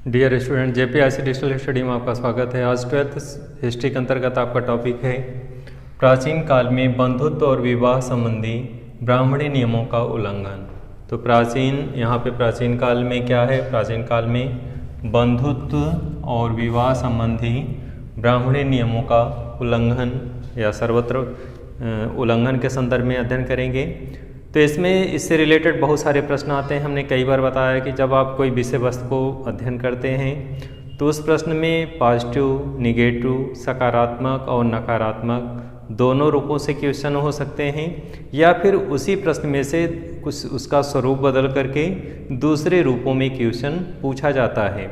Dear student, जेपीआईसी digital study में आपका स्वागत है। आज 12th हिस्ट्री के अंतर्गत आपका टॉपिक है प्राचीन काल में बंधुत्व और विवाह संबंधी ब्राह्मणी नियमों का उल्लंघन। तो यहाँ पे प्राचीन काल में क्या है? प्राचीन काल में बंधुत्व और विवाह संबंधी ब्राह्मणी नियमों का उल्लंघन या सर्वत्र उल्लंघन के संदर्भ में अध्ययन करेंगे। तो इससे रिलेटेड बहुत सारे प्रश्न आते हैं। हमने कई बार बताया कि जब आप कोई विषय वस्तु को अध्ययन करते हैं तो उस प्रश्न में पॉजिटिव, निगेटिव, सकारात्मक और नकारात्मक दोनों रूपों से क्वेश्चन हो सकते हैं, या फिर उसी प्रश्न में से कुछ उसका स्वरूप बदल करके दूसरे रूपों में क्वेश्चन पूछा जाता है।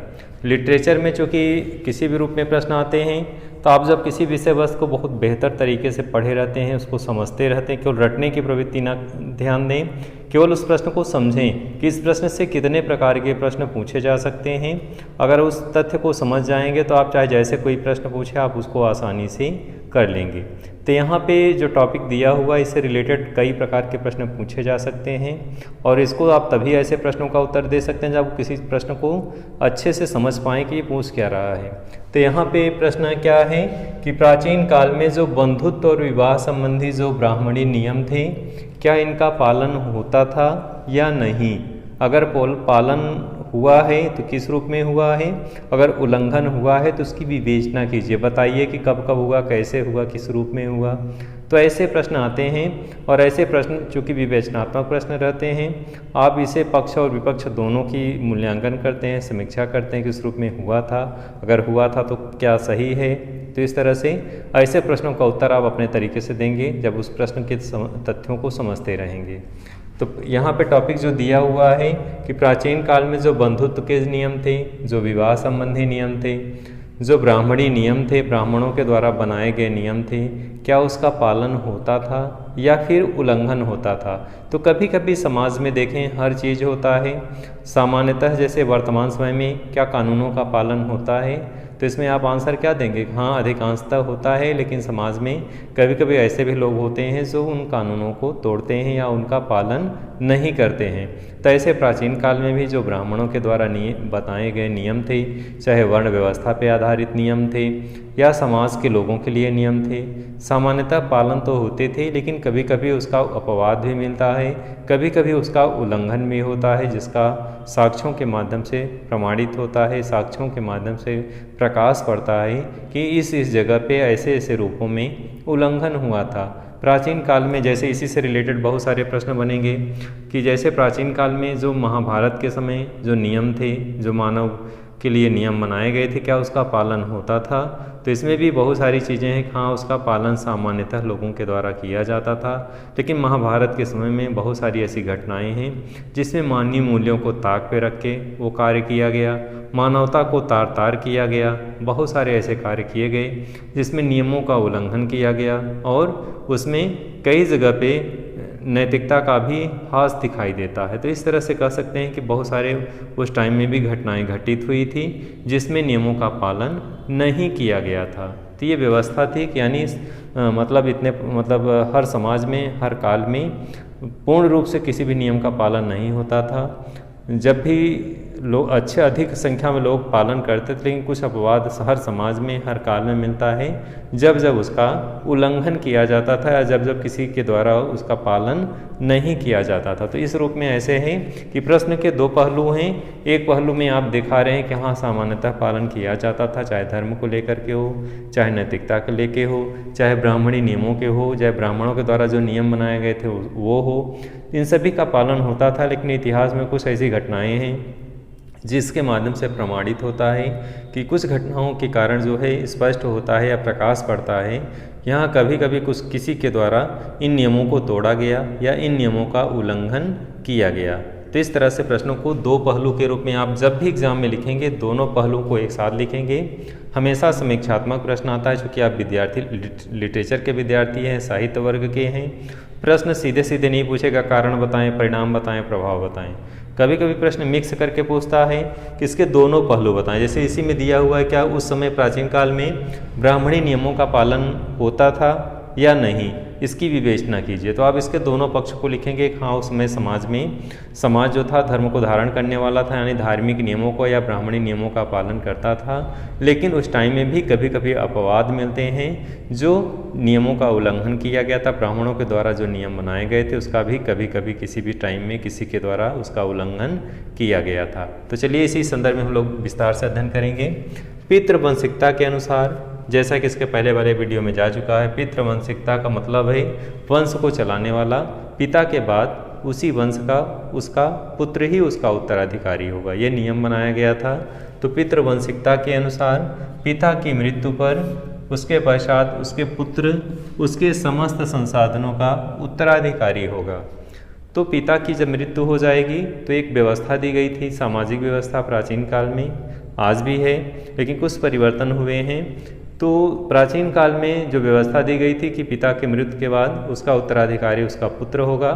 लिटरेचर में चूँकि किसी भी रूप में प्रश्न आते हैं, तो आप जब किसी विषय वस्तु को बहुत बेहतर तरीके से पढ़े रहते हैं, उसको समझते रहते हैं, केवल रटने की प्रवृत्ति ना ध्यान दें, केवल उस प्रश्न को समझें कि इस प्रश्न से कितने प्रकार के प्रश्न पूछे जा सकते हैं। अगर उस तथ्य को समझ जाएंगे तो आप चाहे जैसे कोई प्रश्न पूछे आप उसको आसानी से कर लेंगे। तो यहाँ पे जो टॉपिक दिया हुआ है इससे रिलेटेड कई प्रकार के प्रश्न पूछे जा सकते हैं, और इसको आप तभी ऐसे प्रश्नों का उत्तर दे सकते हैं जब किसी प्रश्न को अच्छे से समझ पाएँ कि ये पूछ क्या रहा है। तो यहाँ पे प्रश्न क्या है कि प्राचीन काल में जो बंधुत्व और विवाह संबंधी जो ब्राह्मणी नियम थे, क्या इनका पालन होता था या नहीं? अगर पालन हुआ है तो किस रूप में हुआ है? अगर उल्लंघन हुआ है तो उसकी विवेचना कीजिए, बताइए कि कब कब हुआ, कैसे हुआ, किस रूप में हुआ। तो ऐसे प्रश्न आते हैं, और ऐसे प्रश्न चूँकि विवेचनात्मक प्रश्न रहते हैं, आप इसे पक्ष और विपक्ष दोनों की मूल्यांकन करते हैं, समीक्षा करते हैं कि किस रूप में हुआ था, अगर हुआ था तो क्या सही है। तो इस तरह से ऐसे प्रश्नों का उत्तर आप अपने तरीके से देंगे जब उस प्रश्न के तथ्यों को समझते रहेंगे। तो यहाँ पे टॉपिक जो दिया हुआ है कि प्राचीन काल में जो बंधुत्व के नियम थे, जो विवाह संबंधी नियम थे, जो ब्राह्मणी नियम थे, ब्राह्मणों के द्वारा बनाए गए नियम थे, क्या उसका पालन होता था या फिर उल्लंघन होता था? तो कभी कभी समाज में देखें हर चीज़ होता है। सामान्यतः जैसे वर्तमान समय में क्या कानूनों का पालन होता है? तो इसमें आप आंसर क्या देंगे? हाँ, अधिकांशतः होता है, लेकिन समाज में कभी कभी ऐसे भी लोग होते हैं जो उन कानूनों को तोड़ते हैं या उनका पालन नहीं करते हैं। तो ऐसे प्राचीन काल में भी जो ब्राह्मणों के द्वारा बताए गए नियम थे, चाहे वर्ण व्यवस्था पर आधारित नियम थे या समाज के लोगों के लिए नियम थे, सामान्यतः पालन तो होते थे, लेकिन कभी कभी उसका अपवाद भी मिलता है, कभी कभी उसका उल्लंघन भी होता है, जिसका साक्ष्यों के माध्यम से प्रमाणित होता है, साक्ष्यों के माध्यम से प्रकाश पड़ता है कि इस जगह पे ऐसे ऐसे रूपों में उल्लंघन हुआ था। प्राचीन काल में जैसे इसी से रिलेटेड बहुत सारे प्रश्न बनेंगे कि जैसे प्राचीन काल में जो महाभारत के समय जो नियम थे, जो मानव के लिए नियम बनाए गए थे, क्या उसका पालन होता था? तो इसमें भी बहुत सारी चीज़ें हैं। हाँ, उसका पालन सामान्यतः लोगों के द्वारा किया जाता था, लेकिन महाभारत के समय में बहुत सारी ऐसी घटनाएं हैं जिसमें मानवीय मूल्यों को ताक पे रख के वो कार्य किया गया, मानवता को तार तार किया गया। बहुत सारे ऐसे कार्य किए गए जिसमें नियमों का उल्लंघन किया गया, और उसमें कई जगह पे नैतिकता का भी हास दिखाई देता है। तो इस तरह से कह सकते हैं कि बहुत सारे उस टाइम में भी घटनाएं घटित हुई थी जिसमें नियमों का पालन नहीं किया गया था। तो ये व्यवस्था थी कि यानी हर समाज में, हर काल में पूर्ण रूप से किसी भी नियम का पालन नहीं होता था। जब भी लोग अधिक संख्या में लोग पालन करते थे, लेकिन कुछ अपवाद हर समाज में, हर काल में मिलता है जब जब उसका उल्लंघन किया जाता था या जब जब किसी के द्वारा उसका पालन नहीं किया जाता था। तो इस रूप में ऐसे है कि प्रश्न के दो पहलू हैं। एक पहलू में आप दिखा रहे हैं कि हाँ, सामान्यतः पालन किया जाता था, चाहे धर्म को लेकर के हो, चाहे नैतिकता को लेके हो, चाहे ब्राह्मणी नियमों के हो, चाहे ब्राह्मणों के द्वारा जो नियम बनाए गए थे वो हो, इन सभी का पालन होता था। लेकिन इतिहास में कुछ ऐसी घटनाएँ हैं जिसके माध्यम से प्रमाणित होता है कि कुछ घटनाओं के कारण जो है स्पष्ट होता है या प्रकाश पड़ता है, यहाँ कभी कभी किसी के द्वारा इन नियमों को तोड़ा गया या इन नियमों का उल्लंघन किया गया। तो इस तरह से प्रश्नों को दो पहलू के रूप में आप जब भी एग्जाम में लिखेंगे, दोनों पहलुओं को एक साथ लिखेंगे। हमेशा समीक्षात्मक प्रश्न आता है, चूँकि आप लिटरेचर के विद्यार्थी हैं, साहित्य वर्ग के हैं। प्रश्न सीधे सीधे नहीं पूछेगा कारण बताएं, परिणाम बताएं, प्रभाव बताएं। कभी कभी प्रश्न मिक्स करके पूछता है कि इसके दोनों पहलू बताएं। जैसे इसी में दिया हुआ है, क्या उस समय प्राचीन काल में ब्राह्मणी नियमों का पालन होता था या नहीं? इसकी विवेचना कीजिए। तो आप इसके दोनों पक्ष को लिखेंगे। हाँ, उसमें समाज जो था धर्म को धारण करने वाला था, यानी धार्मिक नियमों को या ब्राह्मणी नियमों का पालन करता था, लेकिन उस टाइम में भी कभी कभी अपवाद मिलते हैं, जो नियमों का उल्लंघन किया गया था, ब्राह्मणों के द्वारा जो नियम बनाए गए थे उसका भी कभी कभी किसी भी टाइम में किसी के द्वारा उसका उल्लंघन किया गया था। तो चलिए इसी संदर्भ में हम लोग विस्तार से अध्ययन करेंगे। पितृवंशिकता के अनुसार, जैसा कि इसके पहले वाले वीडियो में जा चुका है, पितृवंशिकता का मतलब है वंश को चलाने वाला, पिता के बाद उसी वंश का उसका पुत्र ही उसका उत्तराधिकारी होगा, ये नियम बनाया गया था। तो पितृवंशिकता के अनुसार पिता की मृत्यु पर उसके पश्चात उसके पुत्र उसके समस्त संसाधनों का उत्तराधिकारी होगा। तो पिता की जब मृत्यु हो जाएगी तो एक व्यवस्था दी गई थी, सामाजिक व्यवस्था प्राचीन काल में, आज भी है, लेकिन कुछ परिवर्तन हुए हैं। तो प्राचीन काल में जो व्यवस्था दी गई थी कि पिता के मृत्यु के बाद उसका उत्तराधिकारी उसका पुत्र होगा।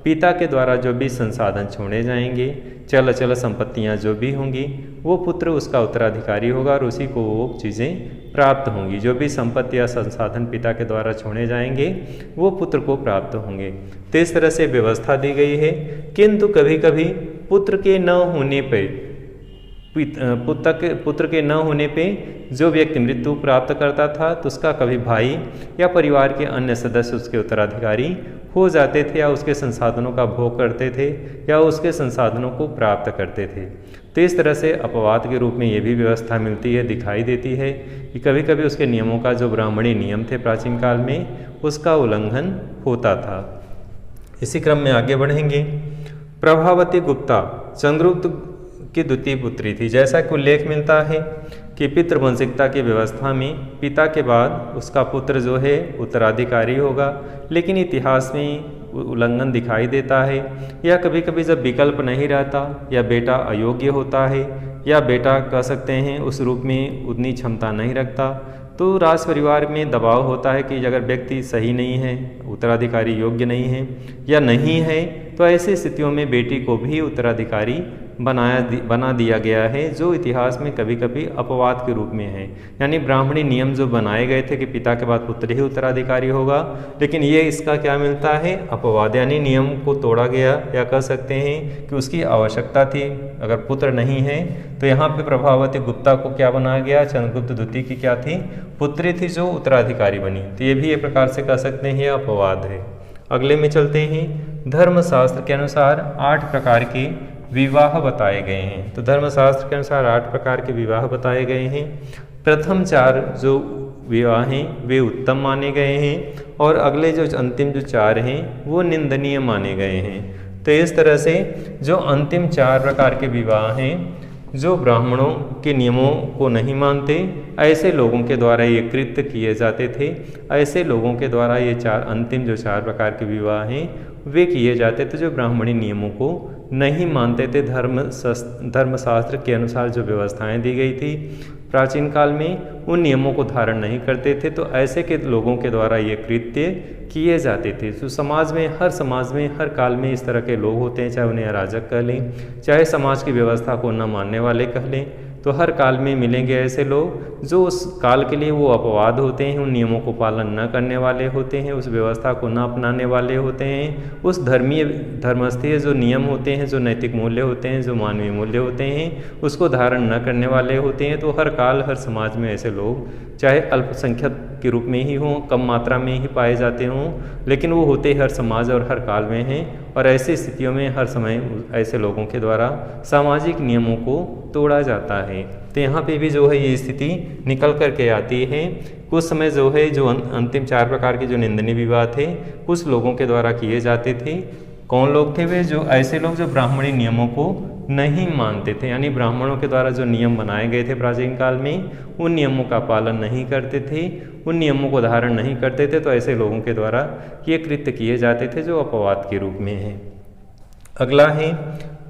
पिता के द्वारा जो भी संसाधन छोड़े जाएंगे, चल अचल संपत्तियां जो भी होंगी, वो पुत्र उसका उत्तराधिकारी होगा और उसी को वो चीज़ें प्राप्त होंगी। जो भी संपत्ति या संसाधन पिता के द्वारा छोड़े जाएंगे वो पुत्र को प्राप्त होंगे। तो इस तरह से व्यवस्था दी गई है। किंतु कभी कभी पुत्र के न होने पर पुत्र के न होने पे जो व्यक्ति मृत्यु प्राप्त करता था तो उसका कभी भाई या परिवार के अन्य सदस्य उसके उत्तराधिकारी हो जाते थे, या उसके संसाधनों का भोग करते थे, या उसके संसाधनों को प्राप्त करते थे। तो इस तरह से अपवाद के रूप में ये भी व्यवस्था मिलती है, दिखाई देती है कि कभी कभी उसके नियमों का जो ब्राह्मणी नियम थे प्राचीन काल में उसका उल्लंघन होता था। इसी क्रम में आगे बढ़ेंगे। प्रभावती गुप्ता चंद्रगुप्त की द्वितीय पुत्री थी। जैसा कि उल्लेख मिलता है कि पितृवंशिकता की व्यवस्था में पिता के बाद उसका पुत्र जो है उत्तराधिकारी होगा, लेकिन इतिहास में उल्लंघन दिखाई देता है, या कभी कभी जब विकल्प नहीं रहता, या बेटा अयोग्य होता है, या बेटा कह सकते हैं उस रूप में उतनी क्षमता नहीं रखता, तो राज परिवार में दबाव होता है कि अगर व्यक्ति सही नहीं है, उत्तराधिकारी योग्य नहीं है या नहीं है, तो ऐसी स्थितियों में बेटी को भी उत्तराधिकारी बना दिया गया है, जो इतिहास में कभी कभी अपवाद के रूप में है। यानी ब्राह्मणी नियम जो बनाए गए थे कि पिता के बाद पुत्र ही उत्तराधिकारी होगा, लेकिन ये इसका क्या मिलता है, अपवाद, यानी नियम को तोड़ा गया, या कह सकते हैं कि उसकी आवश्यकता थी। अगर पुत्र नहीं है तो यहाँ पे प्रभावती गुप्ता को क्या बनाया गया, चंद्रगुप्त द्वितीय की क्या थी, पुत्री थी जो उत्तराधिकारी बनी। तो ये भी एक प्रकार से कह सकते हैं ये अपवाद है। अगले में चलते हैं। धर्मशास्त्र के अनुसार 8 प्रकार के विवाह बताए गए हैं। तो धर्मशास्त्र के अनुसार 8 प्रकार के विवाह बताए गए हैं। प्रथम 4 जो विवाह हैं वे उत्तम माने गए हैं, और अगले जो अंतिम जो 4 हैं वो निंदनीय माने गए हैं। तो इस तरह से जो अंतिम 4 प्रकार के विवाह हैं, जो ब्राह्मणों के नियमों को नहीं मानते, ऐसे लोगों के द्वारा ये कृत्य किए जाते थे। ऐसे लोगों के द्वारा ये अंतिम जो 4 प्रकार के विवाह हैं वे किए जाते थे, जो ब्राह्मणी नियमों को नहीं मानते थे। धर्मशास्त्र के अनुसार जो व्यवस्थाएं दी गई थी प्राचीन काल में, उन नियमों को धारण नहीं करते थे, तो ऐसे के लोगों के द्वारा ये कृत्य किए जाते थे। तो समाज में, हर काल में इस तरह के लोग होते हैं, चाहे उन्हें अराजक कह लें, चाहे समाज की व्यवस्था को न मानने वाले कह लें, तो हर काल में मिलेंगे ऐसे लोग जो उस काल के लिए वो अपवाद होते हैं, उन नियमों को पालन न करने वाले होते हैं, उस व्यवस्था को न अपनाने वाले होते हैं, उस धर्मस्थीय जो नियम होते हैं, जो नैतिक मूल्य होते हैं, जो मानवीय मूल्य होते हैं, उसको धारण न करने वाले होते हैं। तो हर काल, हर समाज में ऐसे लोग, चाहे अल्पसंख्यक के रूप में ही हों, कम मात्रा में ही पाए जाते हों, लेकिन वो होते हर समाज और हर काल में हैं। और ऐसी स्थितियों में हर समय ऐसे लोगों के द्वारा सामाजिक नियमों को तोड़ा जाता है। तो यहाँ पे भी जो है ये स्थिति निकल कर के आती है। कुछ समय जो है जो अंतिम 4 प्रकार के जो निंदनीय विवाह थे कुछ लोगों के द्वारा किए जाते थे। कौन लोग थे वे? जो ऐसे लोग जो ब्राह्मणी नियमों को नहीं मानते थे, यानी ब्राह्मणों के द्वारा जो नियम बनाए गए थे प्राचीन काल में, उन नियमों का पालन नहीं करते थे, उन नियमों को धारण नहीं करते थे। तो ऐसे लोगों के द्वारा ये कृत्य किए जाते थे जो अपवाद के रूप में है। अगला है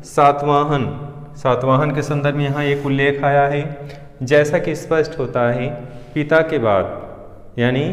सातवाहन। सातवाहन के संदर्भ में यहाँ एक उल्लेख आया है, जैसा कि स्पष्ट होता है पिता के बाद, यानी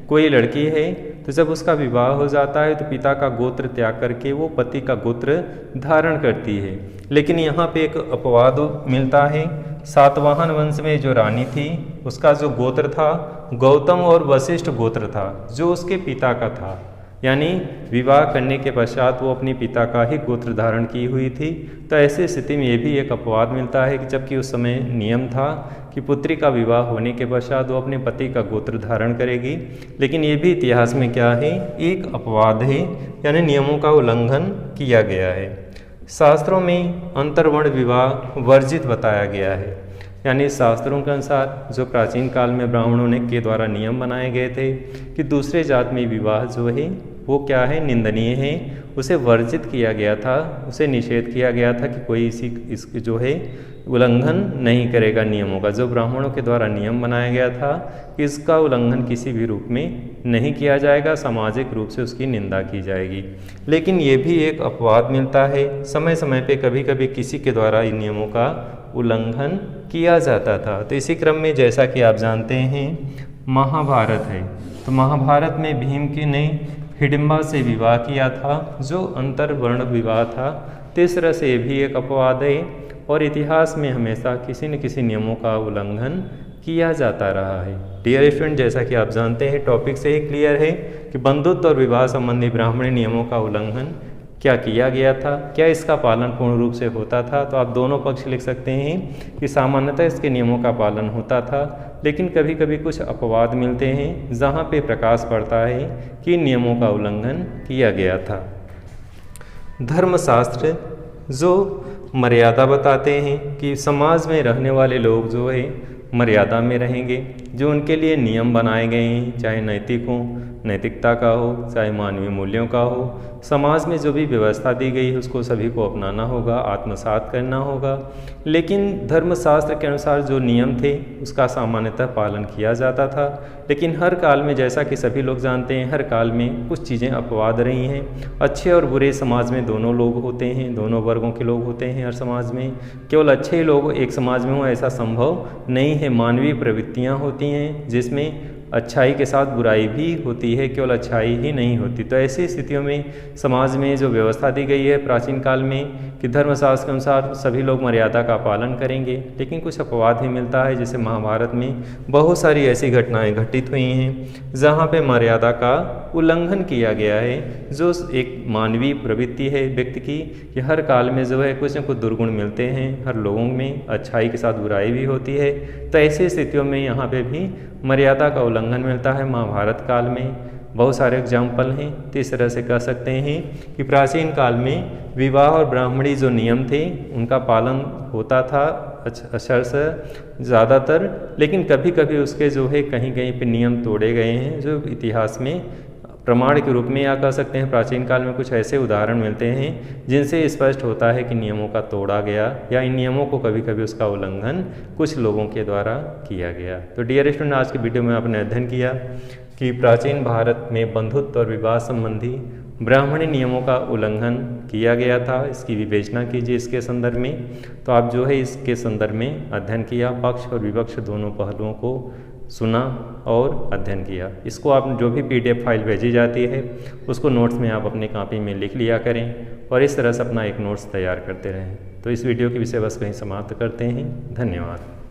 कोई लड़की है तो जब उसका विवाह हो जाता है तो पिता का गोत्र त्याग करके वो पति का गोत्र धारण करती है। लेकिन यहाँ पे एक अपवाद मिलता है। सातवाहन वंश में जो रानी थी उसका जो गोत्र था गौतम और वशिष्ठ गोत्र था, जो उसके पिता का था, यानी विवाह करने के पश्चात वो अपने पिता का ही गोत्र धारण की हुई थी। तो ऐसी स्थिति में ये भी एक अपवाद मिलता है कि जबकि उस समय नियम था कि पुत्री का विवाह होने के पश्चात वो अपने पति का गोत्र धारण करेगी, लेकिन ये भी इतिहास में क्या है, एक अपवाद है, यानी नियमों का उल्लंघन किया गया है। शास्त्रों में अंतर्वर्ण विवाह वर्जित बताया गया है, यानी शास्त्रों के अनुसार जो प्राचीन काल में ब्राह्मणों ने के द्वारा नियम बनाए गए थे कि दूसरे जात में विवाह जो है वो क्या है, निंदनीय है, उसे वर्जित किया गया था, उसे निषेध किया गया था कि कोई इसकी जो है उल्लंघन नहीं करेगा नियमों का। जो ब्राह्मणों के द्वारा नियम बनाया गया था कि इसका उल्लंघन किसी भी रूप में नहीं किया जाएगा, सामाजिक रूप से उसकी निंदा की जाएगी। लेकिन ये भी एक अपवाद मिलता है, समय समय पे कभी कभी किसी के द्वारा इन नियमों का उल्लंघन किया जाता था। तो इसी क्रम में जैसा कि आप जानते हैं महाभारत है, तो महाभारत में भीम की ने हिडिंबा से विवाह किया था, जो अंतर्वर्ण विवाह था। इस तरह से भी एक अपवाद है और इतिहास में हमेशा किसी न किसी नियमों का उल्लंघन किया जाता रहा है। डियर स्टूडेंट, जैसा कि आप जानते हैं टॉपिक से ही क्लियर है कि बंधुत्व और विवाह संबंधी ब्राह्मणी नियमों का उल्लंघन क्या किया गया था, क्या इसका पालन पूर्ण रूप से होता था। तो आप दोनों पक्ष लिख सकते हैं कि सामान्यतः इसके नियमों का पालन होता था, लेकिन कभी कभी कुछ अपवाद मिलते हैं जहाँ पे प्रकाश पड़ता है कि नियमों का उल्लंघन किया गया था। धर्मशास्त्र जो मर्यादा बताते हैं कि समाज में रहने वाले लोग जो है मर्यादा में रहेंगे, जो उनके लिए नियम बनाए गए हैं, चाहे नैतिक हो, नैतिकता का हो, चाहे मानवीय मूल्यों का हो, समाज में जो भी व्यवस्था दी गई है उसको सभी को अपनाना होगा, आत्मसात करना होगा। लेकिन धर्मशास्त्र के अनुसार जो नियम थे उसका सामान्यतः पालन किया जाता था, लेकिन हर काल में जैसा कि सभी लोग जानते हैं हर काल में कुछ चीज़ें अपवाद रही हैं। अच्छे और बुरे समाज में दोनों लोग होते हैं, दोनों वर्गों के लोग होते हैं हर समाज में। केवल अच्छे लोग एक समाज में हो ऐसा संभव नहीं है। मानवीय प्रवृत्तियाँ होती हैं जिसमें अच्छाई के साथ बुराई भी होती है, केवल अच्छाई ही नहीं होती। तो ऐसी स्थितियों में समाज में जो व्यवस्था दी गई है प्राचीन काल में कि धर्मशास्त्र के अनुसार सभी लोग मर्यादा का पालन करेंगे, लेकिन कुछ अपवाद भी मिलता है। जैसे महाभारत में बहुत सारी ऐसी घटनाएं घटित हुई हैं जहाँ पे मर्यादा का उल्लंघन किया गया है, जो एक मानवीय प्रवृत्ति है व्यक्ति की कि हर काल में जो है कुछ न कुछ दुर्गुण मिलते हैं, हर लोगों में अच्छाई के साथ बुराई भी होती है। तो ऐसी स्थितियों में यहाँ पे भी मर्यादा का उल्लंघन मिलता है। महाभारत काल में बहुत सारे एग्जाम्पल हैं। तो इस तरह से कह सकते हैं कि प्राचीन काल में विवाह और ब्राह्मणी जो नियम थे उनका पालन होता था अक्षर से ज़्यादातर, लेकिन कभी कभी उसके जो है कहीं कहीं पे नियम तोड़े गए हैं, जो इतिहास में प्रमाण के रूप में या कह सकते हैं प्राचीन काल में कुछ ऐसे उदाहरण मिलते हैं जिनसे स्पष्ट होता है कि नियमों का तोड़ा गया या इन नियमों को कभी कभी उसका उल्लंघन कुछ लोगों के द्वारा किया गया। तो डियर स्टूडेंट, आज की वीडियो में आपने अध्ययन किया कि प्राचीन भारत में बंधुत्व और विवाह संबंधी ब्राह्मणी नियमों का उल्लंघन किया गया था। इसकी विवेचना कीजिए इसके संदर्भ में। तो आप जो है इसके संदर्भ में अध्ययन किया, पक्ष और विपक्ष दोनों पहलुओं को सुना और अध्ययन किया। इसको आप जो भी PDF फाइल भेजी जाती है उसको नोट्स में आप अपनी कॉपी में लिख लिया करें और इस तरह से अपना एक नोट्स तैयार करते रहें। तो इस वीडियो की विषय वस्तु कहीं समाप्त करते हैं। धन्यवाद।